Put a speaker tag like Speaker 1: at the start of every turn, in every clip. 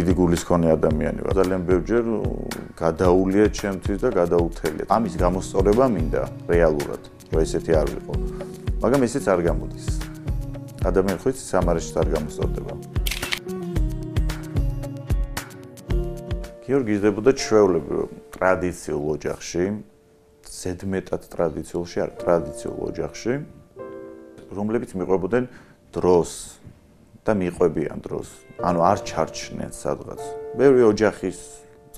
Speaker 1: დიდი გულის მქონე ადამიანი ვარ. ძალიან ბევრჯერ გადაულია ჩემთვის და გადაუთელია. ამის გამოსწორება მინდა რეალურად, რომ ესეთი არ ვიყო. მაგრამ ესეც არ გამოდის. ადამიანი ხო იცის სამარეშიც არ გამოსწორდება. გიორგი იზრდებოდა ჩვეულებრივ ტრადიციულ ოჯახში, ზედმეტად ტრადიციულში არ, ტრადიციულ ოჯახში, რომლებიც მიყვებოდნენ დროს და მიყვებიან დროს. ანუ არ ჩარჩნენ სადღაც. ბევრი ოჯახის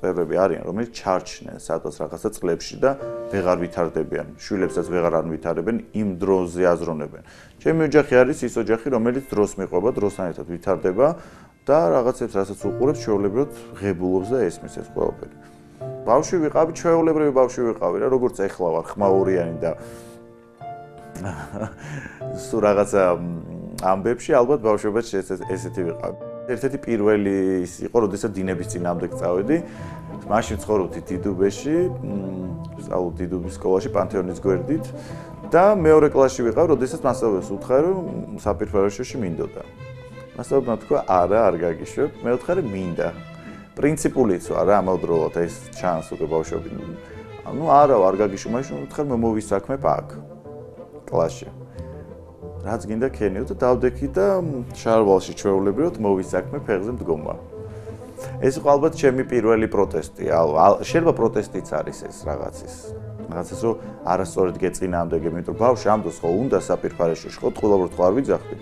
Speaker 1: წევრები არიან, რომელიც ჩარჩნენ სადღაც რაღაცა წლებში და ვეღარ ვითარდებიან. შვილებსაც ვეღარ არ ვითარებენ, იმ დროზე აზროვნებენ. ჩემი ოჯახი არის ის ოჯახი, რომელიც დროს მიყვება, დროსთან ერთად ვითარდება და რაღაცებს რასაც უყურებს, ჩვეულებრივად ღებულობს და ესმის ეს ყველაფერი. ბავშვი ვიყავი, ჩვეულებრივი ბავშვი ვიყავი რა, როგორც ეხლა ვარ, ხმაურიანი და სულ რაღაცა ამბებში ალბათ ბავშვობაში ესეთი ვიყავი. ერთ-ერთი პირველი ის იყო, როდესაც დინების წინააღმდეგ წავედი. მაშინ ცხოვრობდი დიდუბეში, სწავლობდი დიდუბის სკოლაში, პანთეონის გვერდით და მეორე კლასში ვიყავ, როდესაც მასწავლებელს უთხრა, რომ საპირფარეშოში მინდოდა. მასწავლებელმა თქვა, არა, არ გაგიშვებ, მე ვთხარი მინდა. პრინციპულიც ვარ რა, ამავდროულად ეს ჩანს უკვე ბავშვები. ანუ არა, არ გაგიშვებ, მაშინ ვთხარ, მე მოვისაქმებ აქ კლასში. რაც გინდა ქენიო და დავდექი და შარვალში ჩვეულებრივად მოვისაქმე ფეხზე მდგომა. ეს იყო ალბათ ჩემი პირველი პროტესტი. შეიძლება პროტესტიც არის ეს რაღაცის. რაღაცას რომ არასწორად გეწინააღმდეგე, იმიტომ რომ ბავშვი ამ დროს ხო უნდა საპირფარეშოში ხო ტყუილად ხო არ ვიძახდი.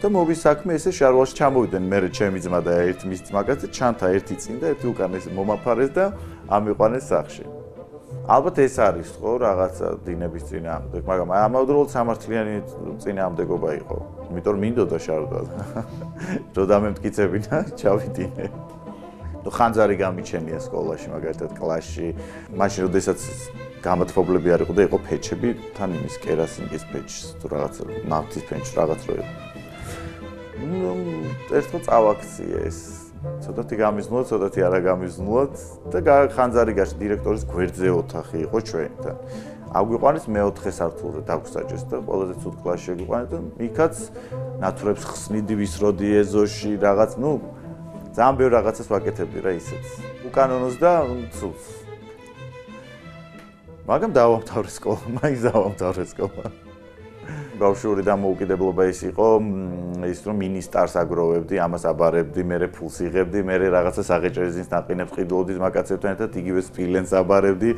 Speaker 1: და მოვისაქმე ესე შარვალში ჩამოვიდნენ მე ჩემი ძმა და ერთი მის ძმაკაცი ჩანთა ერთი წინ და ერთი უკან ეს მომაფარეს და ამიყვანეს სახლში. ალბათ ეს არის ხო რაღაცა დინების წინააღმდეგ, მაგრამ ამავდროულად სამართლიანი წინააღმდეგობა იყო. იმიტომ რომ მინდოდა შარდვა. რო დამემტკიცებინა, ჩავიდინე. ნუ ხანძარი გამიჩენია სკოლაში, მაგალითად კლასში. მაშინ როდესაც გამათბობლები არ იყო და იყო ფეჩები, თან იმის კერასინგის ფეჩს, თუ რაღაცა ნავთის ფეჩს რაღაც რო იყო. ერთმა წავაქციე ეს. ცოტათი გამიზნულად, ცოტათი არა გამიზნულად და ხანძარი გაში დირექტორის გვერდზე ოთახი იყო ჩვენთან. აგვიყვანეს მეოთხე სართულზე დაგვსაჯეს და ყველაზე ცუდ კლასში აგვიყვანეს და იქაც ნათურებს ხსნიდი ვისროდი ეზოში რაღაც, ნუ ძალიან ბევრ რაღაცას ვაკეთებდი რა ისეც. უკანონოს და ცუდს. მაგრამ დავამთავრე სკოლა, მაინც დავამთავრე სკოლა. ბავშვური დამოუკიდებლობა ის იყო, ის რომ მინისტარს აგროვებდი, ამას აბარებდი, მერე ფულს იღებდი, მერე რაღაცა საღეჭერიზის ნაყინებს ყიდულობდი მაგაცებთან ერთად, იგივე სპილენს აბარებდი.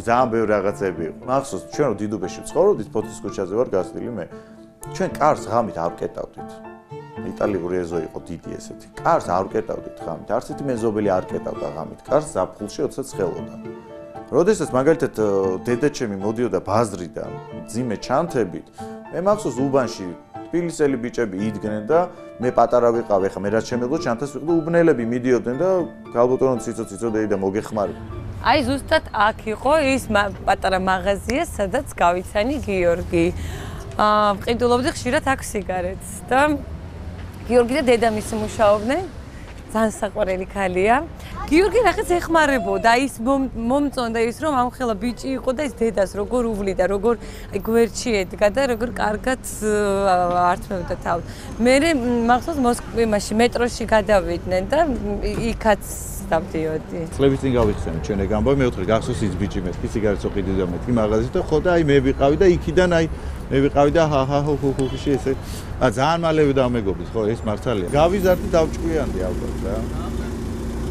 Speaker 1: ძალიან ბევრი რაღაცები იყო. მახსოვს, ჩვენ რო დიდუბეში ცხოვრობდით, ფოთის ქუჩაზე ვარ გასვლილი მე. ჩვენ კარს ღამით არ ვკეტავდით. იტალიური ეზო იყო დიდი ესეთი. კარს არ ვკეტავდით ღამით. არც ერთი მეზობელი არ კეტავდა ღამით. კარს ზაფხულში 20 ხელოდა. როდესაც მაგალითად დედაჩემი მოდიოდა ბაზრიდან, ძიმე ჩანთებით, მე მახსოვს უბანში თბილისელი ბიჭები იდგნენ და მე პატარა ვიყავ, ეხლა მე რაც შემეძლო ჩანთას ვიყავ, უბნელები მიდიოდნენ და გალბატონო ციცო-ციცოდეი და მოგეხმარი.
Speaker 2: აი ზუსტად აქ იყო ის პატარა მაღაზია, სადაც გავიცანი გიორგი. ვყიდულობდი ხშირად აქ სიგარეტს და გიორგი და დედამისი მუშაობდნენ. ძალიან საყვარელი ქალია. გიორგი რაღაც ეხმარებოდა, ის მომწონდა ის რომ ამხელა ბიჭი იყო და ის დედას როგორ უვლიდა, როგორ აი გვერდში ედგა და როგორ კარგად ართმევდა თავს. მე მახსოვს მოსკოვში მეტროში გადავიდნენ და იქაც დავდიოდი.
Speaker 1: წლების წინ გავიხსენე ჩვენ ეგ ამბავი, მე ვთქვი გახსოვს ის ბიჭი მეთქი სიგარეტს ოყიდე და მეთქი მაღაზიაში და ხო და აი მე ვიყავი და იქიდან აი მე ვიყავი და ჰუჰუში ესე ძალიან მალევე დამეგობრდით ხო ეს მართალია. გავიზარდი დავჭკვიანდი ალბათ რა.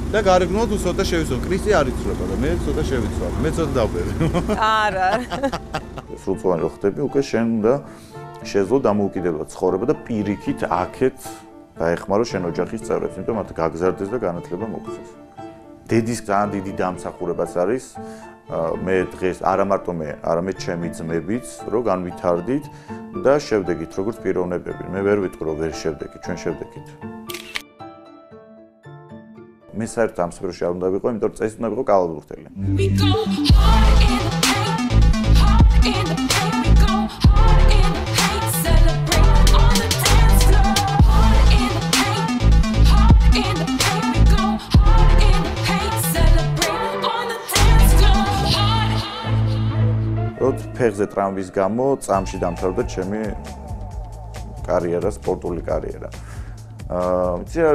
Speaker 1: და გარეგნულად უცოტა შევიცვალე. კრისი არ იცვლება და მე ცოტა შევიცვალე. მე ცოტა დავბერე.
Speaker 2: არა.
Speaker 1: სრულწლოვანი რო ხდები, უკვე შენ უნდა შეძლო დამოუკიდებლად ცხოვრება და პირიქით აქეთ დაეხმარო შენ ოჯახის წევრებს, იმიტომ მათ გაგზარდეს და განათლება მოგცეს. დედის ძალიან დიდი დამსახურებაც არის მე დღეს არა მარტო მე, არამედ ჩემი ძმებიც, რომ განვითარდით და შევდეგით როგორც პიროვნებები. მე ვერ ვიტყვი რომ ვერ შევდეგით, ჩვენ შევდეგით. მე საერთოდ ამ სფეროში არ უნდა ვიყო, იმიტომ რომ წესი უნდა ვიყო კალათბურთელი. როც ფეხზე ტრამვის გამო წამში დამთავრდა ჩემი კარიერა, სპორტული კარიერა. იცი რა,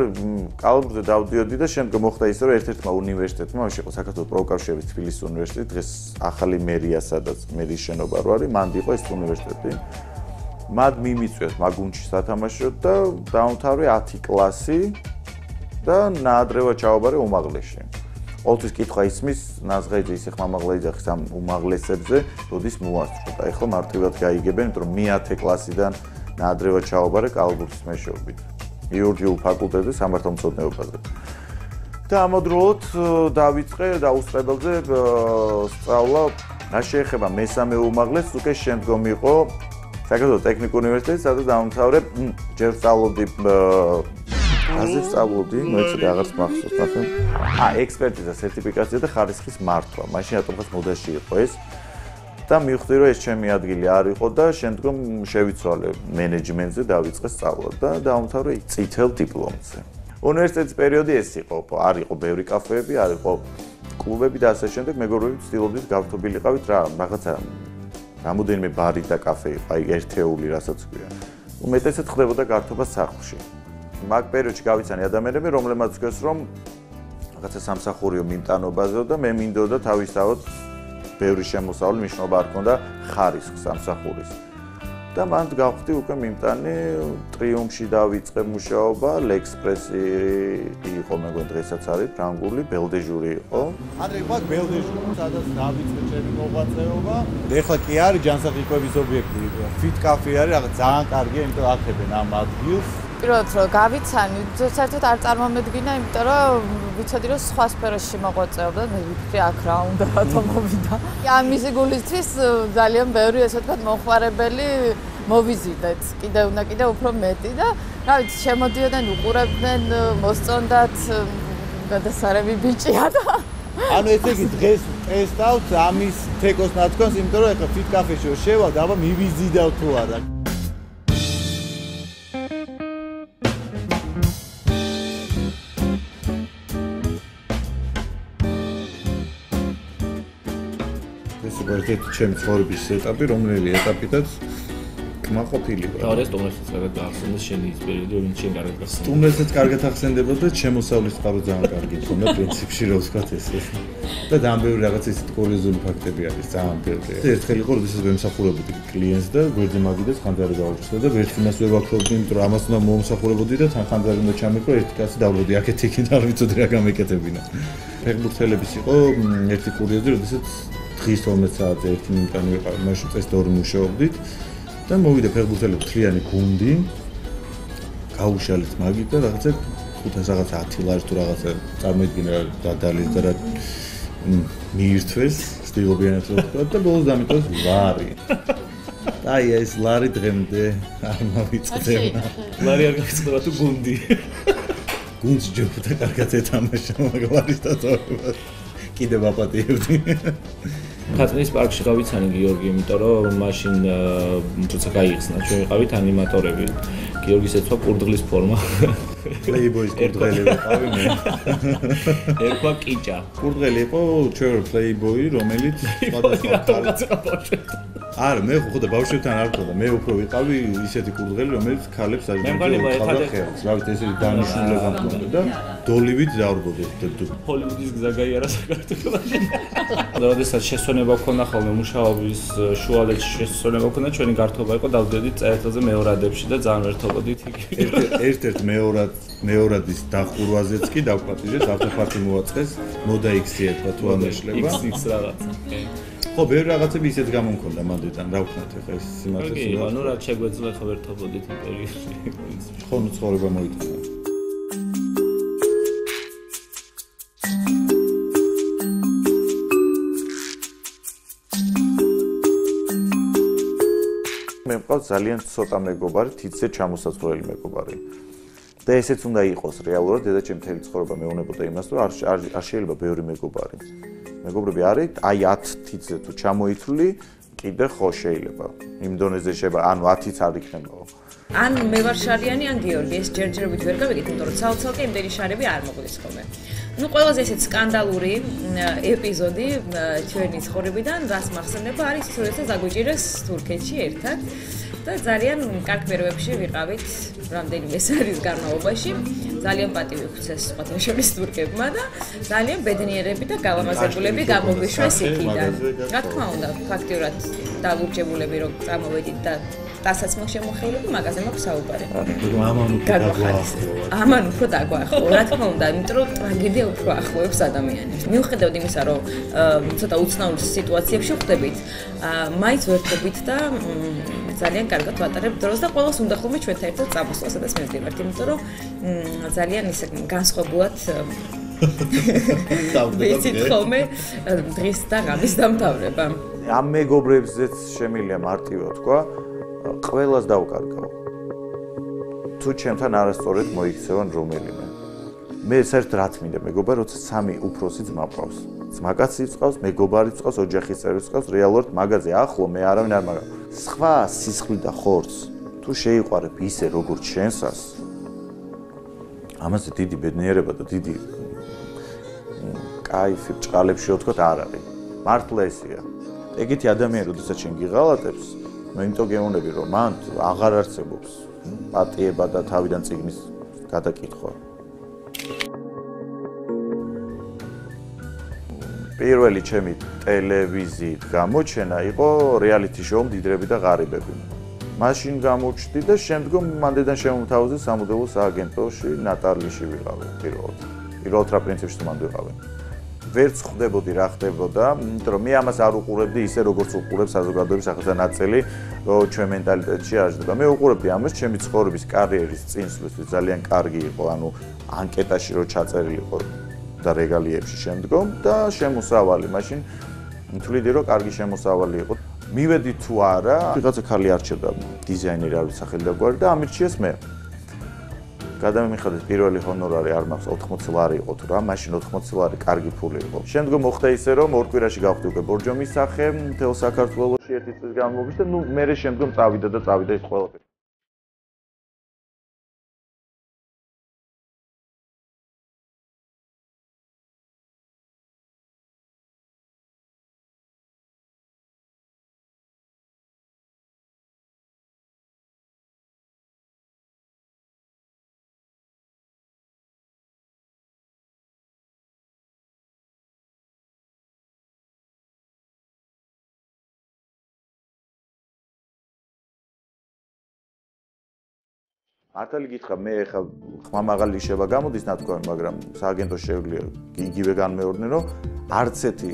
Speaker 1: კალბურზე დავდიოდი და შემდგომ მოხდა ისე, რომ ერთ-ერთმა უნივერსიტეტმა, მაშინ იყო საქართველოს პროკავშირების თბილისის უნივერსიტეტი, დღეს ახალი მერია, სადაც მერის შენობა რო არის, მანდ იყო ეს უნივერსიტეტი. მათ მიმიწვიეს მაგუნჩი სათამაშოდ და დაამთავრე 10 კლასი და ნაადრევად ჩააბარე უმაღლესში. ყოველთვის კითხვა ისმის, ნაზღაიძე ისე ხმამაღლა იძახის ამ უმაღლესებზე, როდის მოასწრო და ეხლა მარტივად გაიგებენ, იმიტომ რომ მე-10 კლასიდან ნაადრევად ჩააბარე კალბურთის მეშვეობით. იურიდიულ ფაკულტეტზე სამართალმცოდნეობაზე. და ამავდროულად დავიწყე დაუსწრებელზე სწავლა, რა შეეხება მესამე უმაღლესს, უკვე შემდგომ იყო საქართველოს ტექნიკურ უნივერსიტეტში, სადაც დავამთავრე, ჯერ სწავლობდი აზე სწავლობდი, მოეცადე აღარც მახსოვს ნახე. ექსპერტიზა, სერტიფიკაცია და ხარისხის მართვა. მაშინ რატომღაც მოდაში იყო ეს. და მივხვდი, რომ ეს ჩემი ადგილი არ იყო და შემდგომ შევიცვალე მენეჯმენტზე, დავიწყე სწავლა და დავამთავრე წითელ დიპლომზე. უნივერსიტეტის პერიოდი ეს იყო, არ იყო ბევრი კაფეები, არ იყო კლუბები და ასე შემდეგ, მეგობრები ვცდილობდით გავთობილიყავით რა, რაღაცა რამოდენიმე ბარი და კაფე იყო, აი ერთეული, რასაც ქვია. უმეტესად ხდებოდა გართობა სახლში. მაგ პერიოდში გავიცანი ადამიანები, რომლებმაც გვეს რომ რაღაცა სამსახურიო მიმტანობაზე და მე მინდოდა თავისთავად ბევრი შემოსავლი მნიშვნელობა არ ქონდა ხარისხს სამსახურის. და მანდ გავხდი უკვე მიმტანი ტრიუმფში დავიწყე მუშაობა, ლექსპრესი იყო მეგონა დღესაც არის, ფრანგული, ბელდეჟური იყო.
Speaker 3: ადრე იყო ბელდეჟური, სადაც დავიწყე ჩემი მოღვაწეობა. ეხლა კი არის ჯანსაღი ობიექტი, ფიტ კაფე არის, რაღაც ძალიან კარგია, იმიტომ აქებენ ამ ადგილს.
Speaker 4: პირველად რომ გავიცანი, საერთოდ არ წარმომედგინა, იმიტომ რომ ვიცოდი რომ სხვა სფეროში მოღვაწეობდა, მე ვიქნები აქ რა უნდა რატომ მოვიდა. ამისი გულისთვის ძალიან ბევრი ესე ვთქვათ მოხარებელი მოვიზიდეთ. კიდევ უფრო მეტი და რა ვიცი, შემოდიოდნენ, უყურებდნენ, მოსწონდათ, გადასარევი ბიჭია და
Speaker 3: ანუ ესე იგი დღეს ტესტავთ ამის თეკოს ნათქვამს, იმიტომ რომ ეხლა ფიტ კაფეში რომ შევა და აბა მივიზიდავ თუ არა. ერთ-ერთი ჩემი ცხოვრების ეტაპი, რომელი ეტაპითაც კმაყოფილი ვარ.
Speaker 5: და სტუმრებსაც კარგად გაახსენდეს შენი ის პერიოდი, ვინც შენ კარგად გახსენდა.
Speaker 3: სტუმრებსაც კარგად ახსენდება და ჩემოსავლის წყარო ძალიან კარგი ქონდა პრინციპში, რა ვთქვათ ეს. და ძალიან ბევრი რაღაც ისეთი კურიოზული ფაქტები არის, ძალიან ბევრი. ერთხელ იყო, როდესაც ვემსახურებოდი კლიენტს და გვერდზე მაგიდას ხანძარი გაუჩნდა და ვერცხლინას ვერ ვაქრობდი, იმიტომ რომ ამას უნდა მომსახურებოდი და თან ხანძარი უნდა ჩამიქრო, ერთი კაცი დავროდი აქეთ-იქით, არ ვიცოდი რა გამეკეთებინა. ფეხბურთელების იყო ერთი კურიოზი, როდესაც დღის 12 საათზე ერთი მიმტანი ვიყავ, მაშინ წეს და ორი მუშაობდით და მოვიდა ფეხბურთელების მთლიანი გუნდი. გაუშალეთ მაგით და რაღაცა 500 რაღაცა 10 ლარი თუ რაღაცა წარმოიდგინა დადალეს და რა მიირთვეს, სტილობიანად ვთქვა და ბოლოს დამიტოვეს ლარი. აი ეს ლარი დღემდე არ მოვიწყდება.
Speaker 5: ლარი არ გავიწყდება თუ გუნდი.
Speaker 3: გუნდს ჯობდა კარგად ეთამაშა, მაგრამ არის დაწოება. კიდევ ვაპატიებდი.
Speaker 5: ხატნის პარკში გავიცანი გიორგი, იმიტომ რომ მაშინ როცა გაიხსნა, ჩვენ ვიყავით ანიმატორები. გიორგის ეცვა კურდღლის ფორმა.
Speaker 3: Playboy-ის კურდღელი ვიყავი მე.
Speaker 5: ერქვა კიჭა.
Speaker 3: კურდღელი იყო ჩვენ Playboy, რომელიც სხვადასხვა არა, მე ხო და ბავშვებთან არ ვქონდა, მე უფრო ვიყავი ისეთი კურდღელი, რომელიც ქალებს აჯობდა ხელს. რა ვიცი, ესე დანიშნულება მქონდა და დოლივით დავრბოდი.
Speaker 5: ჰოლივუდის გზა გაიარა საქართველოში. და როდესაც შესვენება ქონდა ხოლმე მუშაობის შუალედში შესვენება ქონდა, ჩვენი გართობა იყო დავდიოდით წერეთელზე მეორადებში და ძალიან ვერთობოდით იქ.
Speaker 3: ერთ-ერთ მეორადის დახურვაზეც კი დავპატიჟეთ, ავტოფარკი მოაწყეს, მოდა X-ი ერთვა თუ ამეშლება.
Speaker 5: X რაღაცა.
Speaker 3: ხო, ბევრი რაღაცები ისეთ გამომქონდა მანდიდან, რა ვქნათ ახლა ეს სიმართლეს.
Speaker 5: კი, ანუ რა შეგვეძლო ხო ვერთობოდით იმ პერიოდში.
Speaker 3: ხო, ნუ ცხოვრება მოიწონა.
Speaker 1: მე მყავს ძალიან ცოტა მეგობარი, თითზე ჩამოსაცვლელი მეგობარი. და ესეც უნდა იყოს რეალურად, დედაჩემი მთელი ცხოვრება მეუბნებოდა იმას, რომ არ შეიძლება ბევრი მეგობარი. მეგობრები არის, აი 10 თითზე თუ ჩამოითვლი, კიდე ხო შეიძლება. იმ დონეზე შეიძლება, ანუ 10-იც არ იქნებაო.
Speaker 6: ან მე ვარ შარიანი, ან გიორგი, ეს ჯერჯერობით ვერ გავიგეთ, იმიტომ რომ ცალ-ცალკე იმდენი შარები არ მოგვდის ხოლმე. Ну, ყველაზე ესეც სკანდალური ეპიზოდი ჩვენი ცხოვრებიდან, რას მახსენდება, არის ის, როდესაც დაგვიჭირეს თურქეთში ერთად. და ძალიან კარგ პირობებში ვიყავით რამდენიმე საათის განმავლობაში. ძალიან პატივი გვცეს სხვათა შორის თურქებმა და ძალიან ბედნიერები და გალამაზებულები გამოგვიშვეს იქიდან. რა თქმა უნდა, ფაქტიურად დალურჯებულები რომ წამოვედით და დასაცმელ შემოხეილები მაგაზე მაქვს საუბარი. ამან უფრო დაგვაახლოვა. რა თქმა უნდა, იმიტომ რომ ტრაგედია უფრო ახლოვებს ადამიანებს. მიუხედავად იმისა, რომ ცოტა უცნაურ სიტუაციებში ხვდებით, მაინც ვერთობით და ძალიან კარგად ვატარებთ დროს და ყველას უნდა ხოლმე ჩვენთან ერთად წამოსვლა, სადაც მივდივართ, იმიტომ რომ ძალიან ისე განსხვავებულად ვიცით ხოლმე დღის და ღამის დამთავრება.
Speaker 1: ამ მეგობრებზეც შემიძლია მარტივად თქვა, ყველას დავკარგავ. თუ ჩემთან არასწორად მოიქცევან რომელიმე. მე საერთოდ რა თმინდა მეგობარ, როცა სამი უფროსი ძმა ყავს. ძმაკაციც ყავს, მეგობარიც ყავს, ოჯახის წევრიც ყავს, რეალურად მაგაზე ახლო მე არავინ არ მაგარ. სხვა სისხლი და ხორცს თუ შეიყვარებ ისე როგორც შენსას, ამაზე დიდი ბედნიერება და დიდი кайფი ბჭყალებში ვთქვათ არ არის. მართლა ესეა. ეგეთი ადამიანი, როდესაც შენ გიღალატებს, მე იმიტომ გეუბნები, რომ მან აღარ არსებობს პატიება და თავიდან წიგნის გადაკითხვა. პირველი ჩემი ტელევიზიით გამოჩენა იყო რეალიტი შოუ მდიდრები და ღარიბები. მაშინ გამოჩდი და შემდგომ მანდედან შემომთავაზე სამოდელო სააგენტოში ნატალიაში ვიყავი პირველად რა პრინციპში მანდ ვიყავი. ვერც ხვდებოდი რა ხდებოდა, იმიტომ რომ მე ამას არ უყურებდი ისე როგორც უყურებს საზოგადოების ახალგაზრდა ნაწილი, რომ ჩვენ მენტალიტეტში არ ჯდება. მე უყურებდი ამას ჩემი ცხოვრების კარიერის წინსვლისთვის ძალიან კარგი იყო, ანუ ანკეტაში რო ჩაწერილი იყო და რეგალიებში შემდგომ და შემოსავალი. მაშინ თვლიდი რომ კარგი შემოსავალი იყო. მივედი თუ არა, ვიღაცა ხალი არჩევდა დიზაინერი არ ვიცახელი და გვარი და ამირჩიეს მე. გადამიხადეთ პირველი ჰონორარი არ მაქვს 80 ლარი იყო თუ რა, მაშინ 80 ლარი კარგი ფული იყო. შემდგომ მოხდა ისე რომ ორ კვირაში გავხდი უკვე ბორჯომის სახე მთელ საქართველოში ერთი წლის განმავლობაში და ნუ მე შემდგომ წავიდა ის ყველაფერი. მართალი გითხრა, მე ხა ხმამაღალი შევა გამოდის ნათქვამი, მაგრამ სააგენტო შეუძლია იგივე განმეორდნენ, რომ არც ერთი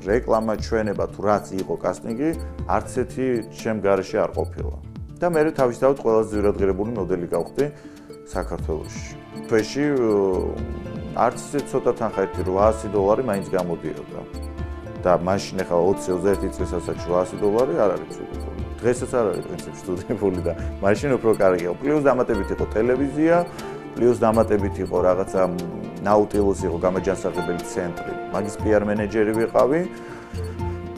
Speaker 1: რეკლამა ჩვენება თუ რაც იყო კასტინგი, არც ერთი ჩემ გარეშე არ ყოფილა. და მე თავისთავად ყველაზე ძვირადღირებული მოდელი გავხდი საქართველოში. თვეში არც ცოტა თანხა $800 მაინც გამოდიოდა. და მაშინ ხა 20-21 წელსაც $800 არ არის ცუდი. დღესაც არ არის პრინციპში ცუდი ფული და მაშინ უფრო კარგი იყო. პლუს დამატებით იყო ტელევიზია, პლუს დამატებით იყო რაღაცა ნაუტილუსი იყო გამაჯანსაღებელი ცენტრი. მაგის PR მენეჯერი ვიყავი.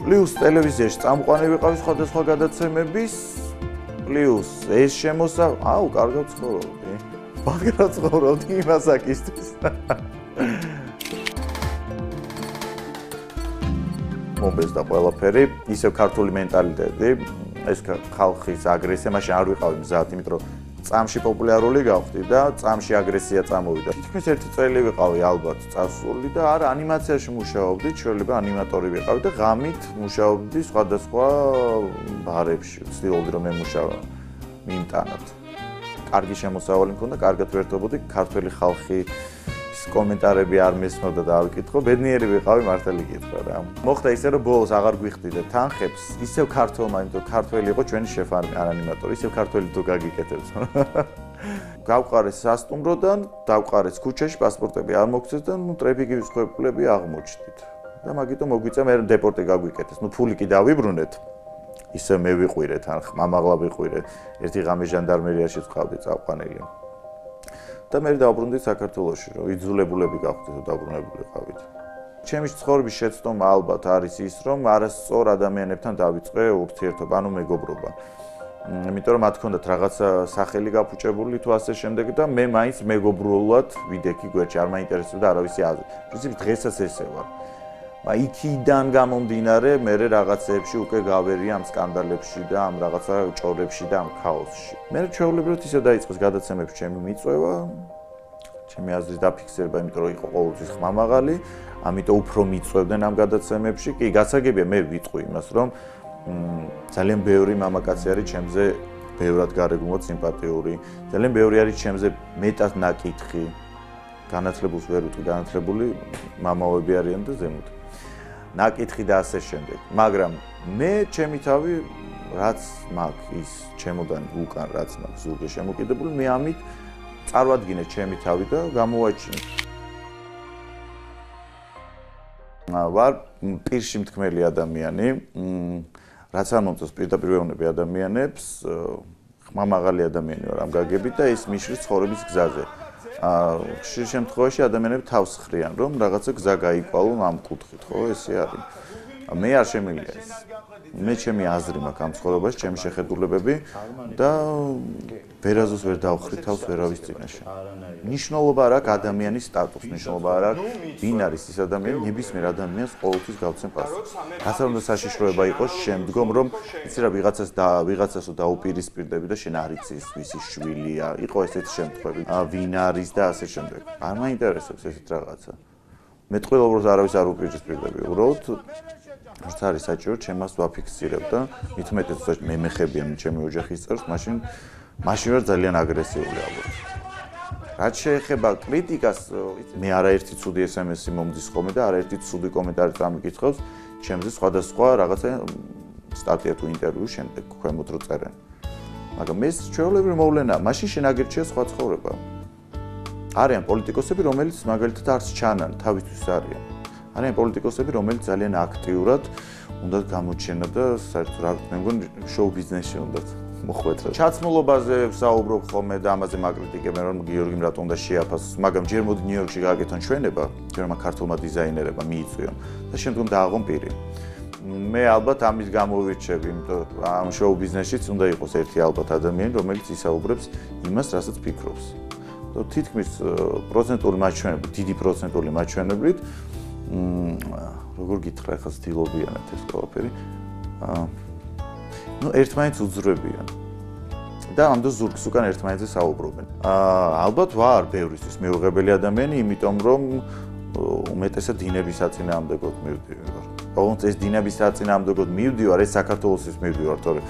Speaker 1: პლუს ტელევიზიაში წამყვანი ვიყავი სხვადასხვა გადაცემების. პლუს ეს აუ, კარგად ცხოვრობდი. ბაგრად ცხოვრობდი იმას აკისთვის. მომბეზდა ყველაფერი, ისევ ქართული მენტალიტეტი. ეს ხალხის აგრესია, მაშინ არ ვიყავი მზად, იმიტომ რომ წამში პოპულარული გავხდი და წამში აგრესია წამოვიდა. თითქმის ერთი წელი ვიყავი ალბათ წასული და არა ანიმაციაში მუშაობდი, შეიძლება ანიმატორი ვიყავი და ღამით მუშაობდი სხვადასხვა ბარებში. ვცდილობდი რომ ემუშავა მიმტანად. კარგი შემოსავალი მქონდა, კარგად ვერთობოდი, ქართველი ხალხი კომენტარები არ მესმოდა და არ ვიკითხო, ბედნიერი ვიყავი მართალი გითხრა რა. მოხდა ისე რომ ბოლოს აღარ გვიხდიდე თანხებს, ისევ ქართველმა, იმიტომ ქართველი იყო ჩვენი შეფ ანიმატორი, ისევ ქართველი თუ გაგიკეთებს. გავყარეს სასტუმროდან, დავყარეს ქუჩაში, პასპორტები არ მოგცეს და ნუ ტრეფიკის ხუებულები აღმოჩნდით. და მაგიტომ მოგვიწია მე დეპორტი გაგვიკეთეს. ნუ ფული კი დავიბრუნეთ. ისე მე ვიყვირე თანხ, მამაღლა ვიყვირე. ერთი ღამე ჟანდარმერიაში ვყავდი წავყვანილი. და მე დავბრუნდი საქართველოში, რომ იძულებულები გავხდით და დაბრუნებული ყავით. ჩემი ცხოვრების შეცდომა ალბათ არის ის, რომ არასწორ ადამიანებთან დავიწყე ურთიერთობა, ანუ მეგობრობა. იმიტომ რომ მათ ჰქონდათ რაღაცა სახელი გაფუჭებული თუ ასე შემდეგ და მე მაინც მეგობრულად ვიდექი გვერდში, არ მაინტერესებდა არავისი აზრი. პრინციპი დღესაც ესე ვარ. იქიდან გამომდინარე მე რაღაცეებში უკვე გავერია ამ სკანდალებში და ამ რაღაცა ჭორებში და ამ ქაოსში. მე ჩვეულებრივად ისე დაიწყეს გადაცემებში ჩემი მიწვევა, ჩემი აზრის დაფიქსირება, იმიტომ რომ იყო ყოველთვის ხმამაღალი, ამიტომ უფრო მიწვევდნენ ამ გადაცემებში. კი, გასაგებია მე ვიტყვი იმას, რომ ძალიან ბევრი მამაკაცი არის ჩემზე ბევრად გარეგნულად სიმპათიური, ძალიან ბევრი არის ჩემზე მეტად ნაკითხი. განათლებულს ვერ ვიტყვი, განათლებული მამაოები არიან და ზემოთ. ნაკითხი და ასე შემდეგ. მაგრამ მე ჩემი თავი რაც მაქვს ის ჩემოდან უკან რაც მაქვს ზურგი შემოკიდებული, მე ამით წარვადგინე ჩემი თავი და გამოვაჩინე. ვარ პირში მთქმელი ადამიანი, რაც არ მომწონს პირდაპირ ვეუბნები ადამიანებს, ხმამაღალი ადამიანი ვარ ამ გაგებით და ეს მიშრის ცხოვრების გზაზე. ხშირ შემთხვევაში ადამიანები თავს ხრიან, რომ რაღაცა გზა გაიკვალონ ამ კუთხით, ხო, ესე არის. მე არ შემიძლია ეს. მე ჩემი აზრი მაქვს ამ ცხოვრებაში, ჩემი შეხედულებები და ვერაზოს ვერ დავხრი თავს ვერავის წინაშე. ნიშნულობა არ აქვს ადამიანის სტატუსს, ნიშნულობა არ აქვს ვინ არის ის ადამიანი, ნებისმიერ ადამიანს ყოველთვის გავცემ პასუხს. ასე რომ საშიშროება იყოს შემდგომ, რომ იცი რა ვიღაცასო დაუპირისპირდები და შენ არ იცი ვისი შვილია, იყო ესეთი შემთხვევები, ვინ არის და ასე შემდეგ. არ მაინტერესებს ესეთ რაღაცა. მე ტყუილ უბრალოდ არავის არ უპირისპირდები, უბრალოდ რაც არის საჭირო, ჩემას ვაფიქსირებ და მით უმეტეს მე მეხებიან ჩემი ოჯახის წევრს, მაშინ ვარ ძალიან აგრესიული ალბათ. რაც შეეხება კრიტიკას, მე არაერთი ცუდი SMS-ი მომდის ხოლმე და არაერთი ცუდი კომენტარი წამიკითხავს ჩემზე სხვადასხვა რაღაცა სტატია თუ ინტერვიუ შემდეგ ქვემოთ რო წერენ. მაგრამ ეს ჩვეულებრივი მოვლენაა, მაშინ შენ აგერჩია სხვა ცხოვრება. არიან პოლიტიკოსები, რომელიც მაგალითად არც ჩანან, თავისთვის არიან. არიან პოლიტიკოსები, რომელიც ძალიან აქტიურად უნდა გამოჩენა და საერთოდ მე მგონი შოუ ბიზნესში უნდა მოხვედრა. ჩაცმულობაზე ვსაუბრობ ხოლმე და ამაზე მაკრიტიკებენ, რომ გიორგიმ რატომ უნდა შეაფასოს, მაგრამ ჯერ მოდი ნიუ-იორკში გააკეთონ ჩვენება, ჯერმა ქართულმა დიზაინერებმა მიიწვიონ და შემდგომ დააღონ პირი. მე ალბათ ამის გამოვირჩევ, იმიტომ ამ შოუ ბიზნესშიც უნდა იყოს ერთი ალბათ ადამიანი, რომელიც ისაუბრებს იმას, რასაც ფიქრობს. და თითქმის პროცენტული მაჩვენებლით, დიდი პროცენტული მაჩვენებლით როგორ გითხრა ახლა ცდილობიანად ეს ყველაფერი. ერთმანეთს უძრებიან. და ამ დროს ზურგს უკან ერთმანეთზე საუბრობენ. ალბათ ვარ ბევრისთვის მიუღებელი ადამიანი, იმიტომ რომ უმეტესად დინების საწინააღმდეგოდ მივდივარ. ოღონდ ეს დინების საწინააღმდეგოდ მივდივარ, ეს საქართველოსთვის მივდივარ, თორე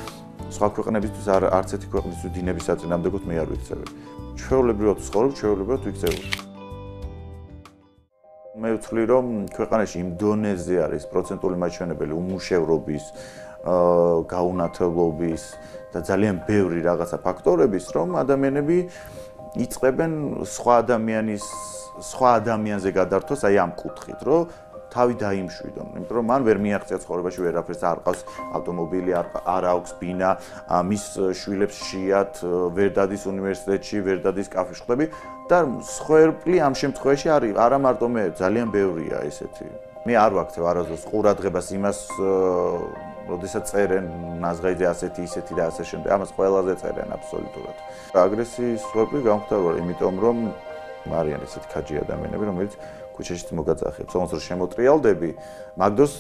Speaker 1: სხვა ქვეყნებისთვის არც ერთი ქვეყნისთვის დინების საწინააღმდეგოდ მე არ ვიქცევი. ჩვეულებრივად ვცხოვრობ, ჩვეულებრივად ვიქცევი. მე ვთვლი, რომ ქვეყანაში იმ დონეზე არის პროცენტული მაჩვენებელი უმუშევრობის, გაუნათლობის და ძალიან ბევრი რაღაცა ფაქტორების, რომ ადამიანები იწყებენ სხვა ადამიანზე გადართვას აი ამ კუთხით, რომ თავი დაიმშვიდონ, იმიტომ რომ მან ვერ მიაღწია ცხოვრებაში ვერაფერს, არ ყავს ავტომობილი, არ აქვს ბინა, მის შვილებს შეიათ, ვერ დადის უნივერსიტეტში, ვერ დადის კაფეში და სხვერპლი ამ შემთხვევაში არის, არა მარტო მე, ძალიან ბევრია ესეთი. მე არ ვაქცევ არასდროს ყურადღებას იმას, როდესაც წერენ ნაზღაიძე ასეთი, ისეთი და ასე შემდეგ, ამას ყველაზე წერენ აბსოლუტურად. აგრესიის სხვერპლი გამختار, იმიტომ რომ არიან ესეთი ქაჯი ადამიანები, რომელიც ქუჩაში მოგაწახებს, თუმცა რომ შემოტრიალდები, მაგდროს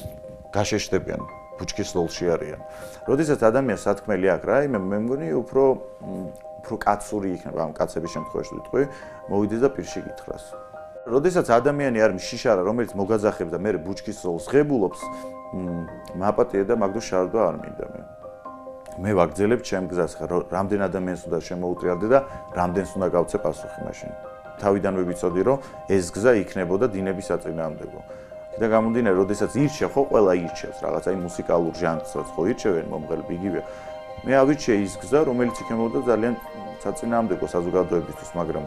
Speaker 1: გაშეშდებიან, ბუჩქის ლოლში არიან. როდესაც ადამიანს სათქმელი აქვს რა, მე მგონი უფრო კაცური იქნება ამ კაცების შემთხვევაში ვიტყვი, მოვიდეს და პირში გითხრას. როდესაც ადამიანი არის შიშარა, რომელიც მოგაძახებს და მე ბუჩქის ლოლს ღებულობს, მაპატია და მაგდროს შარდვა არ მინდა მე. მე ვაგრძელებ ჩემ გზას, რამდენ ადამიანს უნდა შემოუტრიალდე და რამდენს უნდა გავცე პასუხი მაშინ. თავიდანვე ვიცოდი, რომ ეს გზა იქნებოდა დინების საწინააღმდეგო. და გამომდინარე, როდესაც ირჩევ, ხო, ყველა ირჩევს რაღაც აი მუსიკალურ ჟანრს, ხო, ირჩევენ მომღერლები იგივე. მე ავირჩიე ის გზა, რომელიც იქნებოდა ძალიან საწინააღმდეგო საზოგადოებისთვის, მაგრამ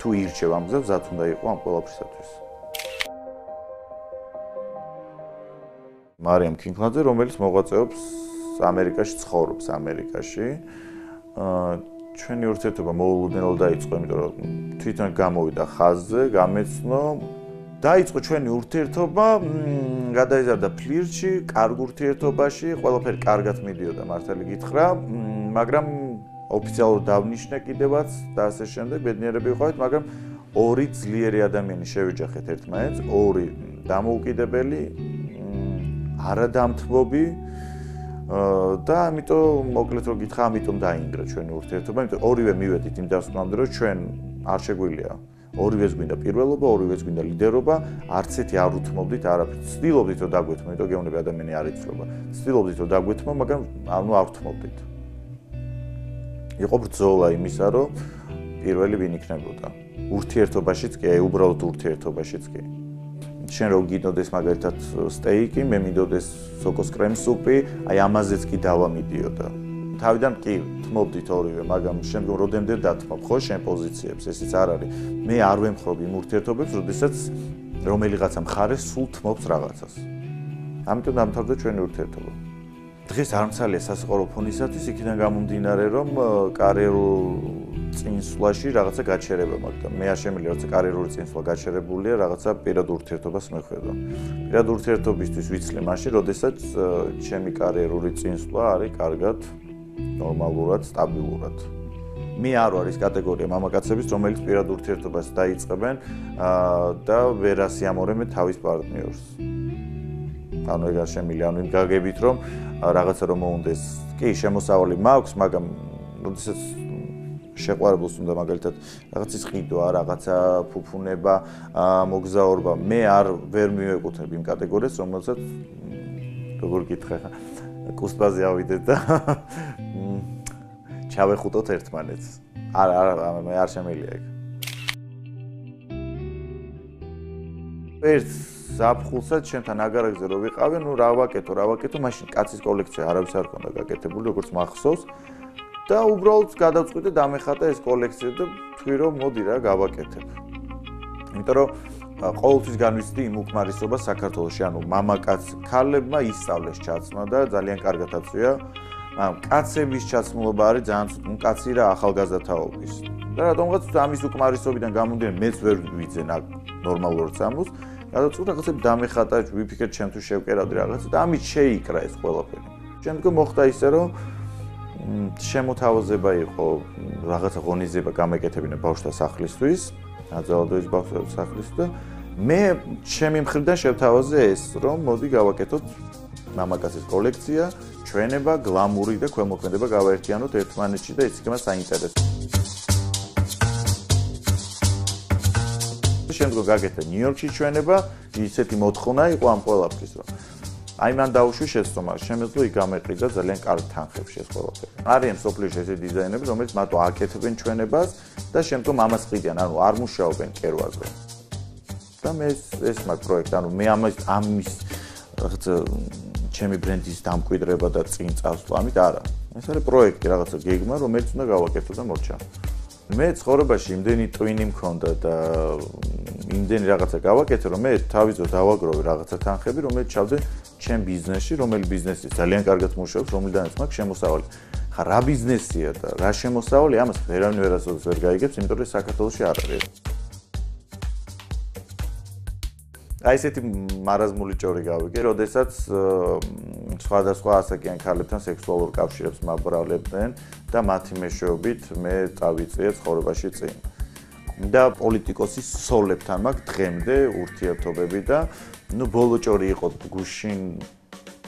Speaker 1: თუ ირჩევ ამ გზას, ზათ უნდა იყო ამ ყველაფრისათვის. მარიამ კინგლაძე, რომელიც მოღვაწეობს ამერიკაში, ცხოვრობს ამერიკაში. ჩვენი ურთიერთობა მოულოდნელად დაიწყო, იმიტომ რომ თვითონ გამოვიდა ხაზზე, გამეცნო. დაიწყო ჩვენი ურთიერთობა, გადაიზარდა ფლირტში, კარგ ურთიერთობაში, ყველაფერი კარგად მიდიოდა, მართალი გითხრა, მაგრამ ოფიციალურად დავნიშნე კიდევაც და ასე შემდეგ, ბედნიერები ვიყავით, მაგრამ ორი ძლიერი ადამიანი შევიჯახეთ ერთმანეთს, ორი დამოუკიდებელი, არადამთმობი და ამიტომ მოკლედ რომ გითხრა, ამიტომ დაინგრა ჩვენი ურთიერთობა, იმიტომ ორივე მივედით იმ დასკვნამდე, რომ ჩვენ არ შეგვიძლია ორივეს გვინდა პირველობა, ორივეს გვინდა ლიდერობა, არც ერთი არ უთმობდით არაფერს. ცდილობდით რომ დაგვეთმო, იმიტომ გეუბნები ადამიანი არ იცლობა. ცდილობდით რომ დაგვეთმო, მაგრამ არ ვთმობდით. იყო ბრძოლა იმისა, რომ პირველი ვინ იქნებოდა. ურთიერთობაშიც კი, უბრალოდ ურთიერთობაშიც კი. შენ რო გინდოდეს მაგალითად სტეიკი, მე მინდოდეს სოკოს კრემსუპი, აი ამაზეც კი დავამიდიოდა. თავიდან კი თმობდით ორივე, მაგრამ შემდგომ როდემდე დათმობ ხო შენ პოზიციებს, ესეც არ არის. მე არ ვემხრობ იმ ურთიერთობებს, როდესაც რომელიღაცა მხარე სულ თმობს რაღაცას. ამიტომ დამთავრდა ჩვენი ურთიერთობა. დღეს არ მცალია სასიყვარულო ფონისათვის, იქიდან გამომდინარე, რომ კარიერულ წინსვლაში რაღაცა გაჩერება მაქვს და მე არ შემიძლია როცა კარიერული წინსვლა გაჩერებულია, რაღაცა პირად ურთიერთობას მეხვედო. პირად ურთიერთობისთვის ვიცლი მაშინ, როდესაც ჩემი კარიერული წინსვლა არის კარგად, ნორმალურად, სტაბილურად. მე არ ვარ ის კატეგორია მამაკაცების, რომელიც პირად ურთიერთობას დაიწყებენ და ვერ ასიამორებენ თავის პარტნიორს. ანუ ეგ არ შემიძლია, ანუ იმ გაგებით, რომ რაღაცა რომ მოუნდეს. კი, შემოსავალი მაქვს, მაგრამ როდესაც შეყვარებულს უნდა მაგალითად რაღაცის ყიდვა, რაღაცა ფუფუნება, მოგზაურობა, მე ვერ მივეკუთვნებ იმ კატეგორიას, რომელსაც როგორ გითხრა, კუსპაზე ავიდეთ და ჩავეხუტოთ ერთმანეთს. მე არ შემიძლია ეგ. ერთ ზაფხულსაც ჩემთან აგარაკზე რო ვიყავი, ნუ რა ვაკეთო, მაშინ კაცის კოლექცია არავის არ ქონდა გაკეთებული, როგორც მახსოვს. და უბრალოდ გადავწყვიტე დამეხატა ეს კოლექცია და თქვი რომ მოდი რა გავაკეთებ. იმიტომ რომ ყოველთვის განვიცდი იმ უკმარისობას საქართველოში, ანუ მამაკაც ქალებმა ისწავლეს ჩაცმა და ძალიან კარგად აწვია. კაცების ჩაცმულობა არის ძალიან ცუდ, კაცი რა ახალგაზრდა თაობის. და რატომღაც ამის უკმარისობიდან გამომდინარე მეც ვერ ვიძენ ნორმალურ წამოს. გადავწყვიტე რაღაცები დამეხატა, ვიფიქრე ჩემთვის შევკერავდი რაღაცა და ამით შეიკრა ეს ყველაფერი. შემდგომ მოხდა ისე რომ შემოთავაზება იყო რაღაცა ღონისძიება გამეკეთებინა ბავშვთა სახლისთვის, აძალადოების ბავშვთა სახლისთვის და მე ჩემი მხრიდან შევთავაზე ეს, რომ მოდი გავაკეთოთ მამაკაცის კოლექცია, ჩვენება, გლამური და ქველმოქმედება გავაერთიანოთ ერთმანეთში და ისიც მას საინტერესო. შემდგომ გაკეთე ნიუ-იორკში ჩვენება, ისეთი მოთხოვნა იყო ამ ყველაფრის, რომ აი მან დაუშვი შეცდომა, შემეძლო იქ გამეყიდა ძალიან კარგ თანხებში ეს ყველაფერი. არიან სოფლიოში ესე დიზაინერები, რომელიც მარტო აკეთებენ ჩვენებას და შემდგომ ამას ყიდიან, ანუ არ მუშაობენ კერვაზე. და მე ეს მაგ პროექტი, ანუ მე ამის რაღაცა ჩემი ბრენდის დამკვიდრება და წინ წასვლა, ამით არა. ეს არის პროექტი, რაღაცა გეგმა, რომელიც უნდა გავაკეთო და მორჩა. მე ცხოვრებაში იმდენი ტვინი მქონდა და იმდენი რაღაცა გავაკეთე, რომ მე თავისო დავაგროვე რაღაცა თანხები, რომელიც ჩავდე ჩემ ბიზნესში, რომელი ბიზნესი ძალიან კარგად მუშაობს, რომლიდანაც მაქვს შემოსავალი. ხა რა ბიზნესია და რა შემოსავალი, ამას ვერავინ ვერასოდეს ვერ გაიგებს, იმიტომ რომ საქართველოში არ არის. აი ესეთი მარაზმული ჭორი გავიგე, როდესაც სხვადასხვა ასაკიან ქალებთან სექსუალურ კავშირებს მაბრალებდნენ და მათი მეშვეობით მე წავიწია ცხოვრებაში წინ. და პოლიტიკოსის სოლებთან მაქვს დღემდე ურთიერთობები და ნუ ბოლო ჭორი იყო გუშინ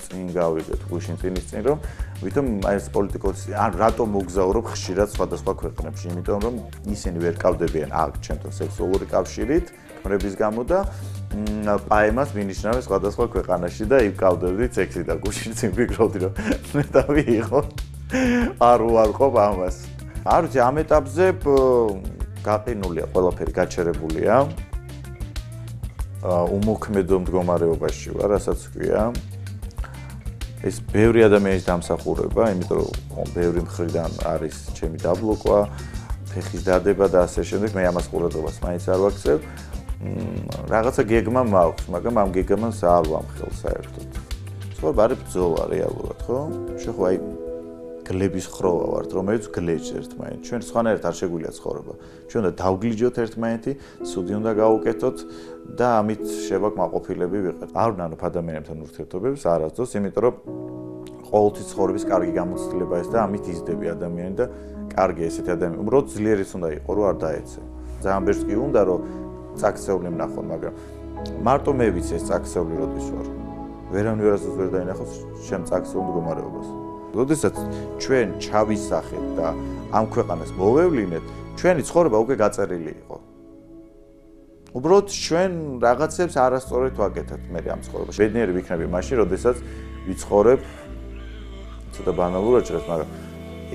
Speaker 1: წინ გავიგეთ, გუშინ წინის წინ რომ ვითომ აი ეს პოლიტიკოსი ან რატომ მოგზაურობ ხშირად სხვადასხვა ქვეყნებში, იმიტომ რომ ისინი ვერ კავდებიან აქ ჩემთან სექსუალური კავშირით, ქმრების გამო და პაემას მინიშნავენ სხვადასხვა ქვეყანაში და იქ კავდებით სექსი და გუშინ წინ ვფიქრობდი რომ მე დავიღო არ უარყოფ ამას. არ ვიცი ამ ეტაპზე გაყინულია ყველაფერი, გაჩერებულია. უმოქმედო მდგომარეობაში ვარ, რასაც ქვია. ეს ბევრი ადამიანის დამსახურება, იმიტომ რომ ბევრი მხრიდან არის ჩემი დაბლოკვა, ფეხის დადება და ასე შემდეგ, მე ამას ყურადღებას მაინც არ ვაქცევ. რაღაცა გეგმა მაქვს, მაგრამ ამ გეგმას არ ვამხელ საერთოდ. ცხოვრება არის ბრძოლა რეალურად, ხო? შეხო აი გლების ხროვა ვართ, რომელიც გლეჯს ერთმანეთს. ჩვენ სხვანაირად არ შეგვიძლია ცხოვრება. ჩვენ უნდა დავგლიჯოთ ერთმანეთი, სუდი უნდა გავუკეთოთ და ამით შევაკმაყოფილები ვიყოთ. არ ვნანობ ადამიანებთან ურთიერთობებს არასდროს, იმიტომ რომ ყოველთვის ცხოვრების კარგი გამოცდილება ეს და ამით იზრდები ადამიანი და კარგი ესეთი ადამიანი. უბრალოდ ძლიერიც უნდა იყო, რომ არ დაეცე. ძალიან ბევრს კი უნდა, რომ წაქცეულნი ვნახონ, მაგრამ მარტო მე ვიცი ეს წაქცეული როდის ვარ. ვერავინ ვერასდროს ვერ დაინახავს ჩემ წაქცეულ მდგომარეობას. როდესაც ჩვენ ჩავისახეთ და ამ ქვეყანას მოვევლინეთ, ჩვენი ცხოვრება უკვე გაწერილი იყო. უბრალოდ ჩვენ რაღაცებს არასწორად ვაკეთებთ მე ამ ცხოვრებაში. ბედნიერი ვიქნები მაშინ, როდესაც ვიცხოვრებ ცოტა ბანალურად ჭრეს, მაგრამ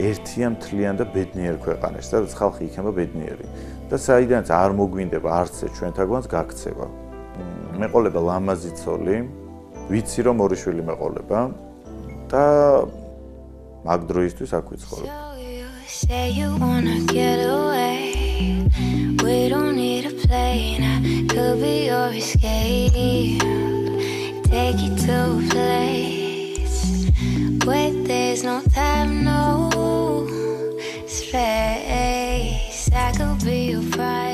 Speaker 1: ერთიან მთლიან და ბედნიერ ქვეყანაში, სადაც ხალხი იქნება ბედნიერი და საიდანაც არ მოგვინდება არც ჩვენთაგანს გაქცევა. მეყოლება ლამაზი ცოლი, ვიცი რომ ორი შვილი მეყოლება და მაგ დროისთვის აქ ვიცხოვრობ.
Speaker 7: Say you wanna get away. We don't need a plane. I could be your escape. Take you to a place where there's no time, no space. I could be your pride.